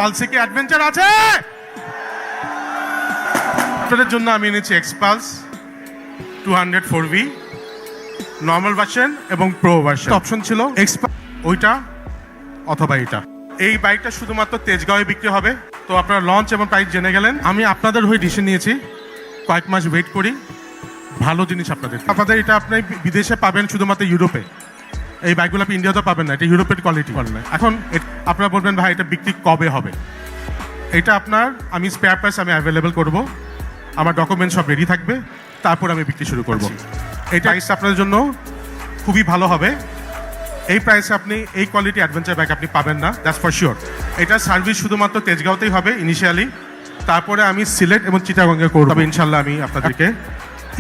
পালসে কি অ্যাডভেঞ্চার আছে? আপনাদের জন্য আমি এনেছি এক্সপালস 200 4V নর্মাল ভার্সন এবং প্রো ভার্সন। অপশন ছিল ওইটা অথবা এটা। এই বাইকটা শুধুমাত্র তেজগাঁওয়ে বিক্রি হবে। তো আপনারা লঞ্চ এবং প্রাইস জেনে গেলেন। আমি আপনাদের হয়ে ডিসিশন নিয়েছি কয়েক মাস ওয়েট করি, ভালো জিনিস আপনাদের এটা আপনি বিদেশে পাবেন শুধুমাত্র ইউরোপে। এই বাইকগুলো আপনি ইন্ডিয়াতে পাবেন না, এটা ইউরোপের কোয়ালিটি বলে না। এখন আপনারা বলবেন ভাই এটা বিক্রি কবে হবে? এটা আপনার আমি স্পেয়ার পার্টস আমি অ্যাভেলেবেল করব, আমার ডকুমেন্টস সব রেডি থাকবে, তারপর আমি বিক্রি শুরু করব। এই প্রাইসটা আপনাদের জন্য খুবই ভালো হবে। এই প্রাইসে আপনি এই কোয়ালিটি অ্যাডভেঞ্চার বাইক আপনি পাবেন না, দ্যাটস ফর শিওর। এটা সার্ভিস শুধুমাত্র তেজগাঁওতেই হবে ইনিশিয়ালি, তারপরে আমি সিলেট এবং চিটাগঙ্গে করব। তবে ইনশাল্লাহ আমি আপনাদেরকে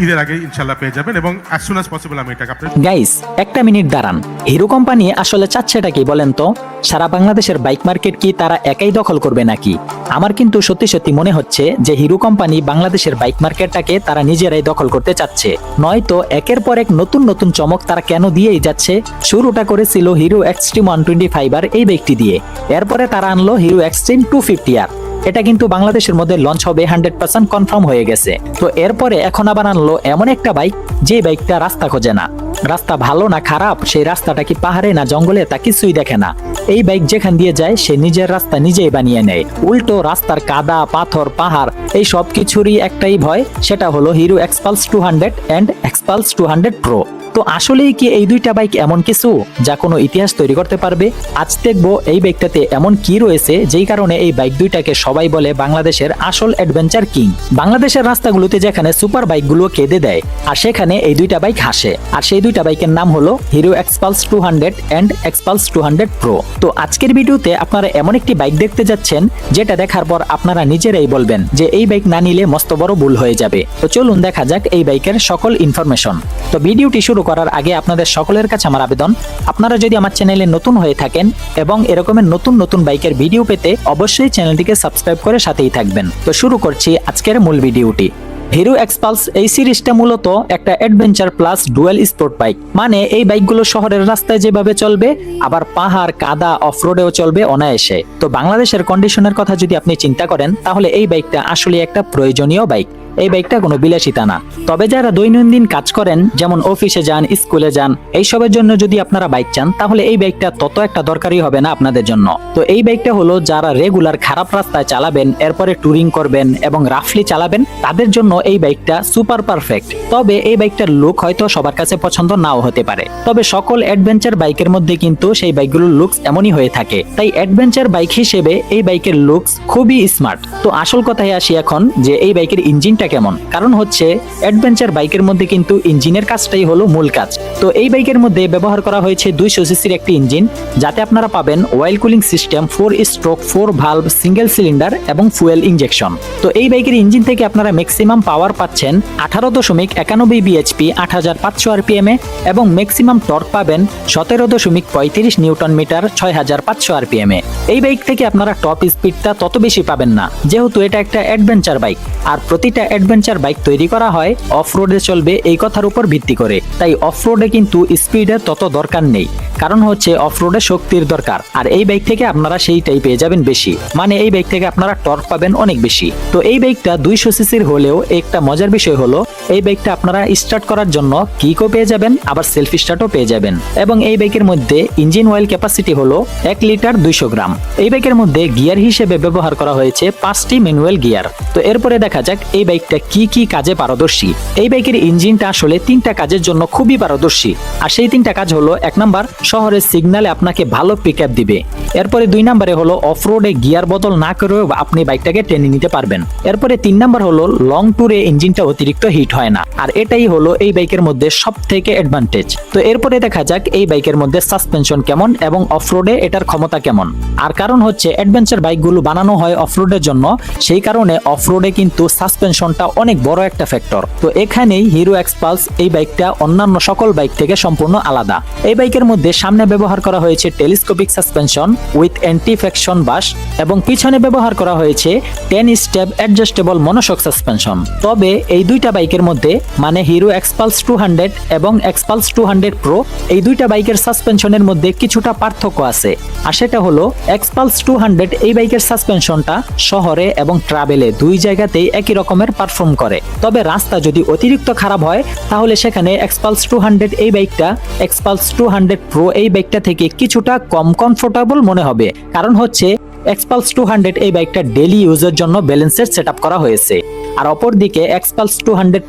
ঈদের আগে ইনশাল্লাহ পেয়ে যাবেন এবং অ্যাজ সুন অ্যাজ পসিবল আমি এটাকে আপনার। গাইস একটা মিনিট দাঁড়ান, হিরো কোম্পানি আসলে চাচ্ছেটা কি বলেন তো? সারা বাংলাদেশের বাইক মার্কেট কি তারা একাই দখল করবে নাকি? আমার কিন্তু সত্যি সত্যি মনে হচ্ছে যে হিরো কোম্পানি বাংলাদেশের বাইক মার্কেটটাকে তারা নিজেরাই দখল করতে চাচ্ছে, নয়তো একের পর এক নতুন নতুন চমক তারা কেন দিয়েই যাচ্ছে। শুরুটা করেছিল হিরো এক্সট্রিম 125R এই বাইকটি দিয়ে, এরপরে তারা আনলো হিরো এক্সট্রিম 250R। এটা কিন্তু বাংলাদেশের মধ্যে লঞ্চ হবে 100% কনফার্ম হয়ে গেছে। তো এরপরে এখন আবার আনলো এমন একটা বাইক যে বাইকটা রাস্তা খোঁজে না, রাস্তা ভালো না খারাপ, সেই রাস্তাটা কি পাহাড়ে না জঙ্গলে তা কিছুই দেখে না। এই বাইক যেখান দিয়ে যায় সে নিজের রাস্তা নিজেই বানিয়ে নেয়। উল্টো রাস্তার কাদা পাথর পাহাড় এই সব কিছুরই একটাই ভয়, সেটা হলো Hero Xpulse 200 and Xpulse 200 Pro. তো আসলেই কি এই দুইটা বাইক এমন কিছু যা কোনো ইতিহাস তৈরি করতে পারবে? আজ দেখবো এই বাইকটাতে এমন কি রয়েছে যেই কারণে এই বাইক দুইটাকে সবাই বলে বাংলাদেশের আসল অ্যাডভেঞ্চার কিং। বাংলাদেশের রাস্তাগুলোতে যেখানে সুপার বাইকগুলো কেঁদে দেয়, আর সেখানে এই দুইটা বাইক হাসে। আর সেই দুইটা বাইকের নাম হলো Hero Xpulse 200 and Xpulse 200 Pro. তো আজকের ভিডিওতে আপনারা এমন একটি বাইক দেখতে যাচ্ছেন যেটা দেখার পর আপনারা নিজেরাই বলবেন যে এই বাইক না নিলে মস্ত বড় ভুল হয়ে যাবে। তো চলুন দেখা যাক এই বাইকের সকল ইনফরমেশন। তো ভিডিওটি শুরু করার আগে আপনাদের সকলের কাছে আমার আবেদন, আপনারা যদি আমার চ্যানেলে নতুন হয়ে থাকেন এবং এরকমের নতুন নতুন বাইকের ভিডিও পেতে অবশ্যই চ্যানেলটিকে সাবস্ক্রাইব করে সাথেই থাকবেন। তো শুরু করছি আজকের মূল ভিডিওটি। হিরো এক্সপালস এই সিরিজটা মূলত একটা adventure plus dual sport bike. মানে এই বাইকগুলো শহরের রাস্তায় যেভাবে চলবে, আবার পাহাড় কাদা অফরোডেও চলবে অনায়াসে। তো বাংলাদেশের কন্ডিশনের কথা যদি আপনি চিন্তা করেন, তাহলে এই বাইকটা আসলে একটা প্রয়োজনীয় বাইক। এই বাইকটা কোনো বিলাসিতা না। তবে যারা দৈনন্দিন কাজ করেন, যেমন অফিসে যান, স্কুলে যান, এইসবের জন্য যদি আপনারা বাইক চান, তাহলে এই বাইকটা তত একটা দরকারি হবে না আপনাদের জন্য। তো এই বাইকটা হলো যারা রেগুলার খারাপ রাস্তায় চালাবেন, এরপরে টুরিং করবেন এবং রাফলি চালাবেন, তাদের জন্য এই বাইকটা সুপার পারফেক্ট। তবে এই বাইকটার লুক হয়তো সবার কাছে পছন্দ নাও হতে পারে, তবে সকল অ্যাডভেঞ্চার বাইকের মধ্যে কিন্তু সেই বাইকগুলোর লুকস এমনই হয়ে থাকে। তাই অ্যাডভেঞ্চার বাইক হিসেবে এই বাইকের লুকস খুবই স্মার্ট। তো আসল কথায় আসি এখন যে এই বাইকের ইঞ্জিনটা কেমন। কারণ হচ্ছে অ্যাডভেঞ্চার বাইকের মধ্যে কিন্তু ইঞ্জিনের কাজটাই হলো মূল কাজ। তো এই বাইকের মধ্যে ব্যবহার করা হয়েছে 200 সিসির একটি ইঞ্জিন, যাতে আপনারা পাবেন oil cooling system, 4 stroke 4 valve single cylinder এবং ফুয়েল ইনজেকশন। তো এই বাইকের ইঞ্জিন থেকে আপনারা ম্যাক্সিমাম পাওয়ার পাচ্ছেন 18.91 বিএইচপি 8500 আরপিএম এ এবং ম্যাক্সিমাম টর্ক পাবেন 17.35 নিউটন মিটার 6500 আরপিএম এ। এই বাইক থেকে আপনারা টপ স্পিডটা তত বেশি পাবেন না, যেহেতু এটা একটা অ্যাডভেঞ্চার বাইক। আর প্রতিটা অ্যাডভেঞ্চার বাইক তৈরি করা হয় অফ রোডে চলবে এই কথার উপর ভিত্তি করে। তাই অফ রোডে কিন্তু স্পিডের তত দরকার নেই, কারণ হচ্ছে অফ রোডে শক্তির দরকার। আর এই বাইক থেকে আপনারা সেইটাই পেয়ে যাবেন বেশি, মানে এই বাইক থেকে আপনারা টর্ক পাবেন অনেক বেশি। তো এই বাইকটা 200 সিসির হলেও একটা মজার বিষয় হলো এই বাইকটা আপনারা স্টার্ট করার জন্য কিকও পেয়ে যাবেন, আবার সেলফ স্টার্টও পেয়ে যাবেন। এবং এই বাইকের মধ্যে ইঞ্জিন অয়েল ক্যাপাসিটি হলো 1 লিটার 200 গ্রাম। এই বাইকের মধ্যে গিয়ার হিসেবে ব্যবহার করা হয়েছে 5টি ম্যানুয়াল গিয়ার। তো এরপরে দেখা যাক এই বাইকটা কি কি কাজে পারদর্শী। এই বাইকের ইঞ্জিনটা আসলে 3টা কাজের জন্য খুবই পারদর্শী। আর সেই 3টা কাজ হলো, 1 নাম্বার শহরের সিগন্যালে আপনাকে ভালো পিকআপ দিবে। এরপরে 2 নাম্বারে হলো অফ রোডে গিয়ার বদল না করেও আপনি বাইকটাকে টেনে নিতে পারবেন। এরপরে 3 নাম্বার হলো লং ট্যুরে ইঞ্জিনটা অতিরিক্ত হিট হয় না। আর এটাই হলো এই বাইকের মধ্যে সবথেকে অ্যাডভান্টেজ। তো এরপরে দেখা যাক এই বাইকের মধ্যে সাসপেনশন কেমন এবং অফ রোডে এটার ক্ষমতা কেমন। আর কারণ হচ্ছে অ্যাডভেঞ্চার বাইকগুলো বানানো হয় অফ রোডের জন্য, সেই কারণে অফ রোডে কিন্তু সাসপেনশন সাসপেনশনটা অনেক বড় একটা ফ্যাক্টর। তো এখানেই হিরো এক্সপালস এই বাইকটা অন্যান্য সকল বাইক থেকে সম্পূর্ণ আলাদা। এই বাইকের মধ্যে সামনে ব্যবহার করা হয়েছে telescopic suspension with anti friction bush এবং পিছনে ব্যবহার করা হয়েছে 10 স্টেপ অ্যাডজাস্টেবল মনোশক সাসপেনশন। তবে এই দুইটা বাইকের মধ্যে মানে হিরো এক্সপালস 200 এবং এক্সপালস 200 প্রো এই দুইটা বাইকের সাসপেনশনের মধ্যে কিছুটা পার্থক্য আছে। আর সেটা হলো এক্সপালস 200 এই বাইকের সাসপেনশনটা শহরে এবং ট্রাভেলে দুই জায়গাতেই একই রকমের পারফর্ম করে। তবে রাস্তা যদি অতিরিক্ত খারাপ হয় তাহলে সেখানে এক্সপালস 200 এই বাইকটা এক্সপালস 200 প্রো এই বাইকটা থেকে কিছুটা কম কমফোর্টেবল মনে হবে। কারণ হচ্ছে এক্সপালস 200 এই বাইকটা ডেইলি ইউজের জন্য ব্যালেন্সের সেটআপ করা হয়েছে। আর অপরদিকে এক্সপালস 200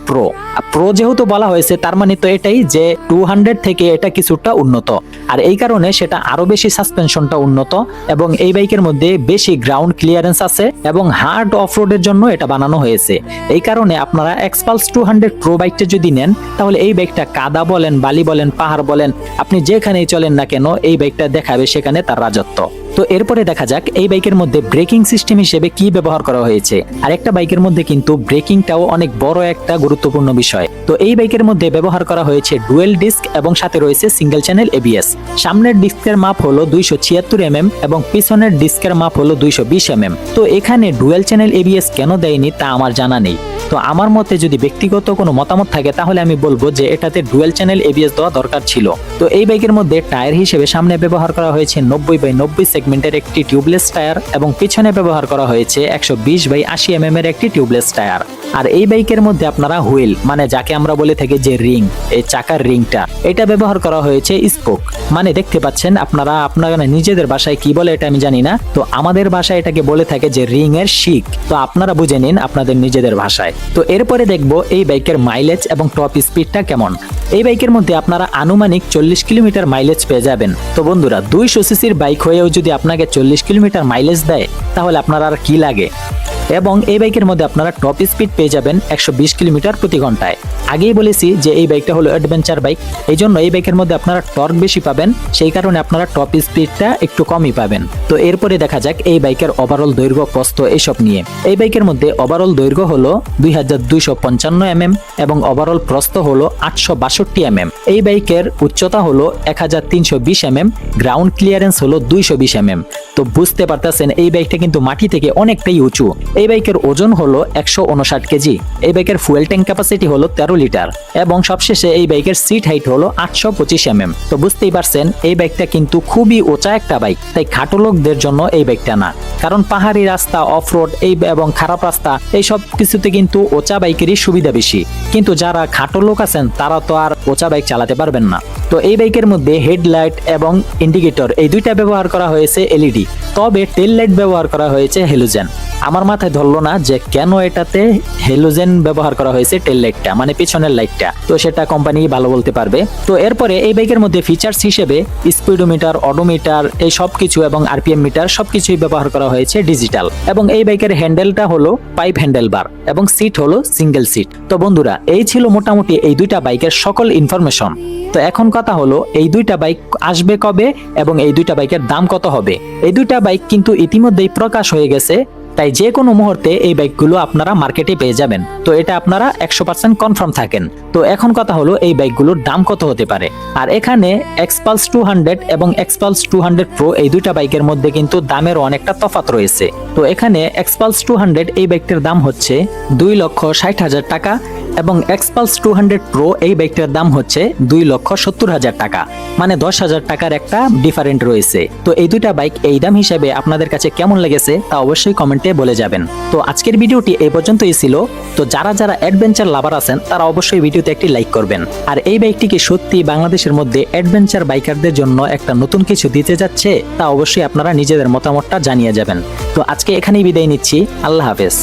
প্রো যেহেতু বলা হয়েছে তার মানে তো এটাই যে 200 থেকে এটা কিছুটা উন্নত। আর এই কারণে সেটা আরো বেশি সাসপেনশনটা উন্নত এবং এই বাইকের মধ্যে বেশি গ্রাউন্ড ক্লিয়ারেন্স আছে এবং হার্ড অফরোডের জন্য এটা বানানো হয়েছে। এই কারণে আপনারা এক্সপালস 200 প্রো বাইকটা যদি নেন তাহলে এই বাইকটা কাদা বলেন, বালি বলেন, পাহাড় বলেন, আপনি যেখানেই চলেন না কেন এই বাইকটা দেখাবে সেখানে তার রাজত্ব। তো এরপরে দেখা যাক এই বাইকের মধ্যে ব্রেকিং সিস্টেম হিসেবে কি ব্যবহার করা হয়েছে। আর একটা বাইকের মধ্যে কিন্তু ব্রেকিংটাও অনেক বড় একটা গুরুত্বপূর্ণ বিষয়। তো এই বাইকের মধ্যে ব্যবহার করা হয়েছে ডুয়েল ডিস্ক এবং সাথে রয়েছে সিঙ্গেল চ্যানেল এবিএস। সামনের ডিস্কের মাপ হলো 276 mm এবং পিছনের ডিস্কের মাপ হলো 220 mm। তো এখানে ডুয়েল চ্যানেল এবিএস কেন দেয়নি তা আমার জানা নেই। তো আমার মতে যদি ব্যক্তিগত কোনো মতামত থাকে তাহলে আমি বলবো যে এটাতে ডুয়েল চ্যানেল এবিএস দেওয়া দরকার ছিল। তো এই বাইকের মধ্যে টায়ার হিসেবে সামনে ব্যবহার করা হয়েছে 90/90 সেগমেন্টের একটি টিউবলেস টায়ার এবং পিছনে ব্যবহার করা হয়েছে 120/80 mm এর একটি টিউবলেস টায়ার। আর এই বাইকের মধ্যে আপনারা হুইল মানে যাকে আমরা বলে থাকি যে রিং, এই চাকার রিংটা এটা ব্যবহার করা হয়েছে স্পোক। মানে দেখতে পাচ্ছেন আপনারা নিজেদের ভাষায় কি বলে এটা আমি জানি না। তো আমাদের ভাষায় এটাকে বলে থাকে যে রিং এর শিক। তো আপনারা বুঝে নিন আপনাদের নিজেদের ভাষায়। তো এরপরে দেখবো এই বাইকের মাইলেজ এবং টপ স্পিডটা কেমন। এই বাইকের মধ্যে আপনারা আনুমানিক 40 কিলোমিটার মাইলেজ পেয়ে যাবেন। তো বন্ধুরা 200 সিসির বাইক হয়েও যদি আপনাকে 40 কিলোমিটার মাইলেজ দেয় তাহলে আপনার আর কি লাগে। এবং এই বাইকের মধ্যে আপনারা টপ স্পিড পেয়ে যাবেন 120 কিলোমিটার প্রতি ঘন্টায়। আগেই বলেছি যে এই বাইকটা হলো অ্যাডভেঞ্চার বাইক, এই জন্য এই বাইকের মধ্যে আপনারা টর্ক বেশি পাবেন, সেই কারণে আপনারা টপ স্পিডটা একটু কমই পাবেন। তো এরপরে দেখা যাক এই বাইকের ওভারঅল দৈর্ঘ্য প্রস্থ এসব নিয়ে। এই বাইকের মধ্যে ওভারঅল দৈর্ঘ্য হলো 2255 mm এবং ওভারঅল প্রস্থ হলো 862 mm। এই বাইকের উচ্চতা হলো 1320 mm, গ্রাউন্ড ক্লিয়ারেন্স হলো 220 mm। তো বুঝতে পারতেছেন এই বাইকটা কিন্তু মাটি থেকে অনেকটাই উঁচু। এই বাইকের ওজন হলো 159 কেজি। এই বাইকের ফুয়েল ট্যাঙ্ক ক্যাপাসিটি হলো 13 লিটার এবং সবশেষে এই বাইকের সিট হাইট হলো 825 mm। তো বুঝতেই পারছেন এই বাইকটা কিন্তু খুবই উঁচা একটা বাইক, তাই খাটো লোকদের জন্য এই বাইকটা না। কারণ পাহাড়ি রাস্তা, অফরোড এবং খারাপ রাস্তা এই সব কিছুতে কিন্তু উঁচা বাইকেরই সুবিধা বেশি। কিন্তু যারা খাটো লোক আছেন তারা তো আর উঁচা বাইক চালাতে পারবেন না। তো এই বাইকের মধ্যে হেডলাইট এবং ইন্ডিকেটর এই দুইটা ব্যবহার করা হয়েছে এলইডি, তবে টেল লাইট ব্যবহার করা হয়েছে হ্যালোজেন। আমার মাথায় ধরলো না যে কেন এটাতে হ্যালোজেন ব্যবহার করা হয়েছে টেল লাইটটা মানে পিছনের লাইটটা, তো সেটা কোম্পানি ভালো বলতে পারবে। তো এরপরে এই বাইকের মধ্যে ফিচার্স হিসেবে স্পিডোমিটার, অডোমিটার এই সবকিছু এবং আরপিএম মিটার সবকিছুই ব্যবহার করা হয়েছে ডিজিটাল। এবং এই বাইকের হ্যান্ডেলটা হলো পাইপ হ্যান্ডেল বার এবং সিট হলো সিঙ্গেল সিট। তো বন্ধুরা এই ছিল মোটামুটি এই দুইটা বাইকের সকল ইনফরমেশন। তো এখন কথা হলো এই দুইটা বাইক আসবে কবে এবং এই দুইটা বাইকের দাম কত হবে। এই দুইটা বাইক কিন্তু ইতিমধ্যেই প্রকাশ হয়ে গেছে, তাই যে কোনো মুহূর্তে এই বাইকগুলো আপনারা মার্কেটে পেয়ে যাবেন। তো এটা আপনারা 100% কনফার্ম থাকেন। তো এখন কথা হলো এই বাইকগুলোর দাম কত হতে পারে। আর এখানে এক্সপালস 200 এবং এক্সপালস 200 প্রো এই দুইটা বাইকের মধ্যে কিন্তু দামের অনেকটা তফাৎ রয়েছে। তো এখানে এক্সপালস 200 এই বাইকটার দাম হচ্ছে 2,60,000 টাকা এবং এক্সপালস 200 প্রো এই বাইকটার দাম হচ্ছে 2,70,000 টাকা, মানে 10,000 টাকার একটা ডিফারেন্ট রয়েছে। তো এই দুইটা বাইক এই দাম হিসেবে আপনাদের কাছে কেমন লেগেছে তা অবশ্যই কমেন্টে বলে যাবেন। তো আজকের ভিডিওটি এই পর্যন্তই ছিল। তো যারা যারা অ্যাডভেঞ্চার লাভার আছেন তারা অবশ্যই ভিডিওতে একটি লাইক করবেন। আর এই বাইকটিকে সত্যি বাংলাদেশের মধ্যে অ্যাডভেঞ্চার বাইকারদের জন্য একটা নতুন কিছু দিতে যাচ্ছে তা অবশ্যই আপনারা নিজেদের মতামতটা জানিয়ে যাবেন। তো আজকে এখানেই বিদায় নিচ্ছি, আল্লাহ হাফেজ।